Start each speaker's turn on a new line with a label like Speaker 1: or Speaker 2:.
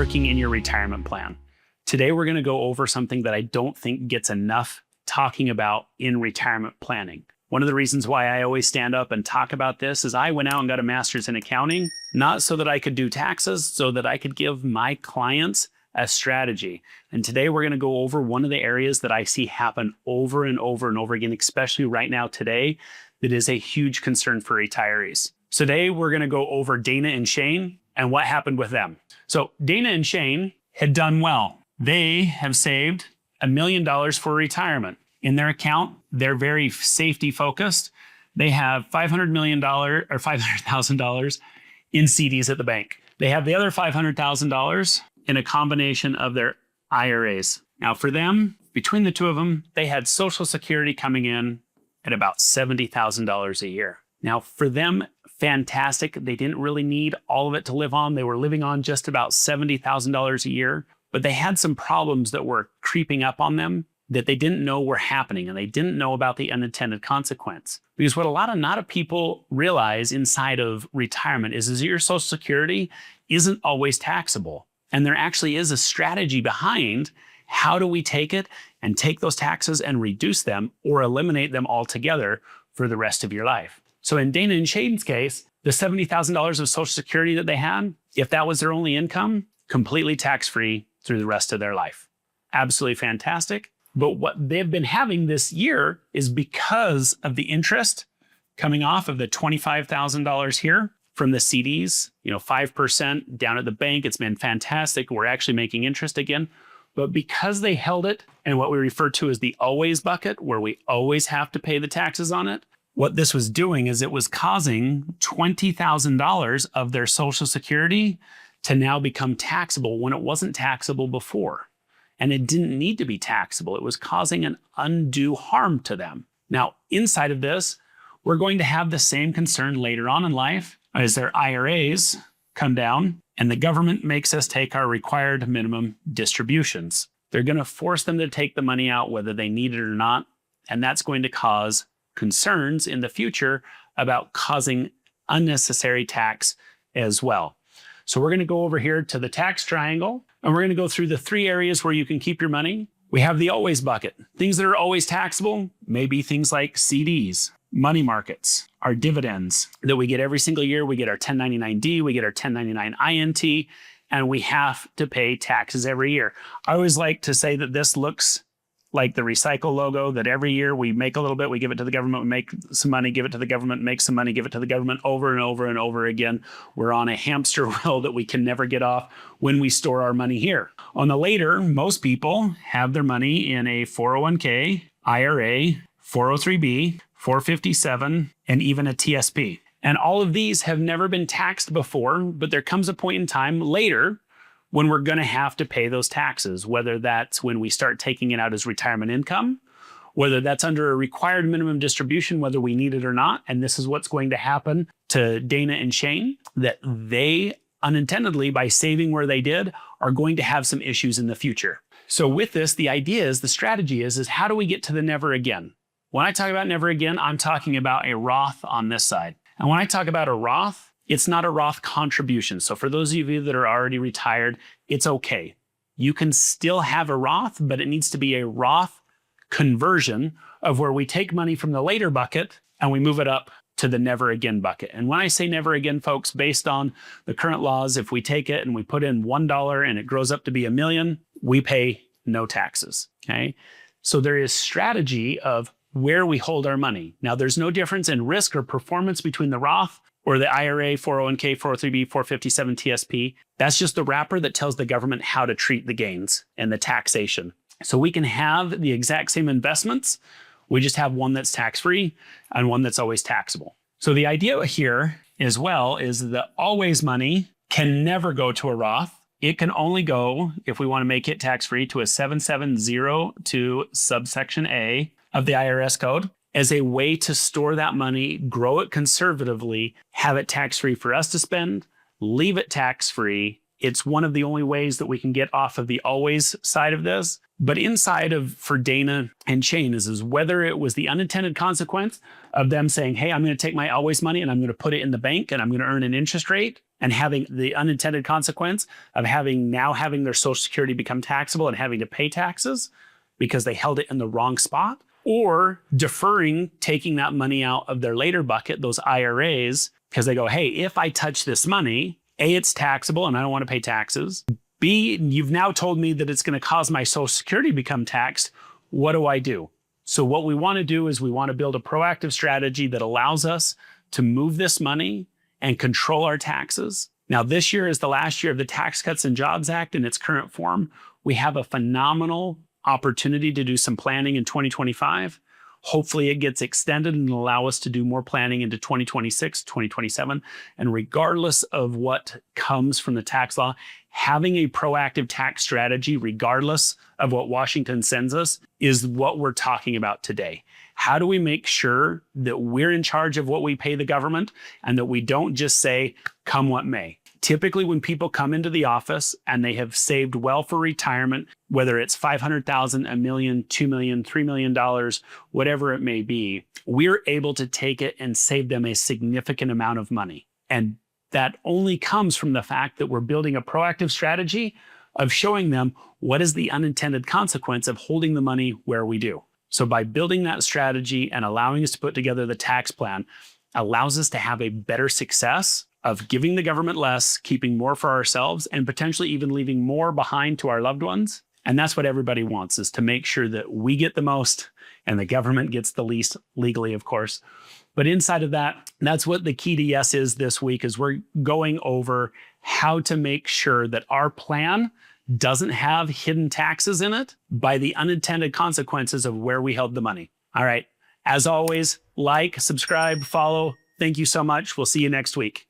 Speaker 1: working in your retirement plan. Today, we're going to go over something that I don't think gets enough talking about in retirement planning. One of the reasons why I always stand up and talk about this is I went out and got a master's in accounting, not so that I could do taxes, so that I could give my clients a strategy. And today we're going to go over one of the areas that I see happen over and over and over again, especially right now today, that is a huge concern for retirees. So today we're going to go over Dana and Shane and what happened with them. So Dana and Shane had done well. They have saved $1 million for retirement. In their account, they're very safety focused. They have $500 million or $500,000 in CDs at the bank. They have the other $500,000 in a combination of their IRAs. Now for them, between the two of them, they had Social Security coming in at about $70,000 a year. Now for them, fantastic. They didn't really need all of it to live on. They were living on just about $70,000 a year, but they had some problems that were creeping up on them that they didn't know were happening, and they didn't know about the unintended consequence. Because what a lot of people realize inside of retirement is that your Social Security isn't always taxable. And there actually is a strategy behind how do we take it and take those taxes and reduce them or eliminate them altogether for the rest of your life. So in Dana and Shane's case, the $70,000 of Social Security that they had, if that was their only income, completely tax-free through the rest of their life. Absolutely fantastic. But what they've been having this year is because of the interest coming off of the $25,000 here from the CDs, 5% down at the bank. It's been fantastic. We're actually making interest again. But because they held it in what we refer to as the always bucket, where we always have to pay the taxes on it, what this was doing is it was causing $20,000 of their Social Security to now become taxable when it wasn't taxable before. And it didn't need to be taxable. It was causing an undue harm to them. Now, inside of this, we're going to have the same concern later on in life as their IRAs come down and the government makes us take our required minimum distributions. They're going to force them to take the money out whether they need it or not. And that's going to cause concerns in the future about causing unnecessary tax as well. So we're going to go over here to the tax triangle, and we're going to go through the three areas where you can keep your money. We have the always bucket. Things that are always taxable may be things like CDs, money markets, our dividends that we get every single year. We get our 1099-D, we get our 1099-INT, and we have to pay taxes every year. I always like to say that this looks like the recycle logo, that every year we make a little bit, we give it to the government, we make some money, give it to the government, make some money, give it to the government over and over and over again. We're on a hamster wheel that we can never get off when we store our money here. On the later, most people have their money in a 401k, IRA, 403b, 457, and even a TSP. And all of these have never been taxed before, but there comes a point in time later when we're going to have to pay those taxes, whether that's when we start taking it out as retirement income, whether that's under a required minimum distribution, whether we need it or not. And this is what's going to happen to Dana and Shane, that they unintendedly, by saving where they did, are going to have some issues in the future. So with this, the idea is, the strategy is how do we get to the never again? When I talk about never again, I'm talking about a Roth on this side. And when I talk about a Roth, it's not a Roth contribution. So for those of you that are already retired, it's okay. You can still have a Roth, but it needs to be a Roth conversion of where we take money from the later bucket and we move it up to the never again bucket. And when I say never again, folks, based on the current laws, if we take it and we put in $1 and it grows up to be $1 million, we pay no taxes, okay? So there is strategy of where we hold our money. Now, there's no difference in risk or performance between the Roth or the IRA, 401k, 403b, 457 TSP. That's just the wrapper that tells the government how to treat the gains and the taxation. So we can have the exact same investments. We just have one that's tax-free and one that's always taxable. So the idea here as well is that always money can never go to a Roth. It can only go, if we want to make it tax-free, to a 7702 subsection A of the IRS code, as a way to store that money, grow it conservatively, have it tax-free for us to spend, leave it tax-free. It's one of the only ways that we can get off of the always side of this, But inside of, for Dana and Shane, is whether it was the unintended consequence of them saying, hey, I'm going to take my Always money and I'm going to put it in the bank and I'm going to earn an interest rate, and having the unintended consequence of having their Social Security become taxable and having to pay taxes because they held it in the wrong spot, or deferring taking that money out of their later bucket, those IRAs, because they go, hey, if I touch this money, A, it's taxable and I don't want to pay taxes. B, you've now told me that it's going to cause my Social Security to become taxed. What do I do? So what we want to do is we want to build a proactive strategy that allows us to move this money and control our taxes. Now, this year is the last year of the Tax Cuts and Jobs Act in its current form. We have a phenomenal opportunity to do some planning in 2025. Hopefully it gets extended and allow us to do more planning into 2026, 2027. And regardless of what comes from the tax law, having a proactive tax strategy, regardless of what Washington sends us, is what we're talking about today. How do we make sure that we're in charge of what we pay the government and that we don't just say, come what may? Typically, when people come into the office and they have saved well for retirement, whether it's $500,000, $1 million, $2 million, $3 million, whatever it may be, we're able to take it and save them a significant amount of money. And that only comes from the fact that we're building a proactive strategy of showing them what is the unintended consequence of holding the money where we do. So by building that strategy and allowing us to put together the tax plan, allows us to have a better success of giving the government less, keeping more for ourselves, and potentially even leaving more behind to our loved ones. And that's what everybody wants, is to make sure that we get the most and the government gets the least, legally, of course. But inside of that, that's what the key to yes is this week, is we're going over how to make sure that our plan doesn't have hidden taxes in it by the unintended consequences of where we held the money. All right. As always, like, subscribe, follow. Thank you so much. We'll see you next week.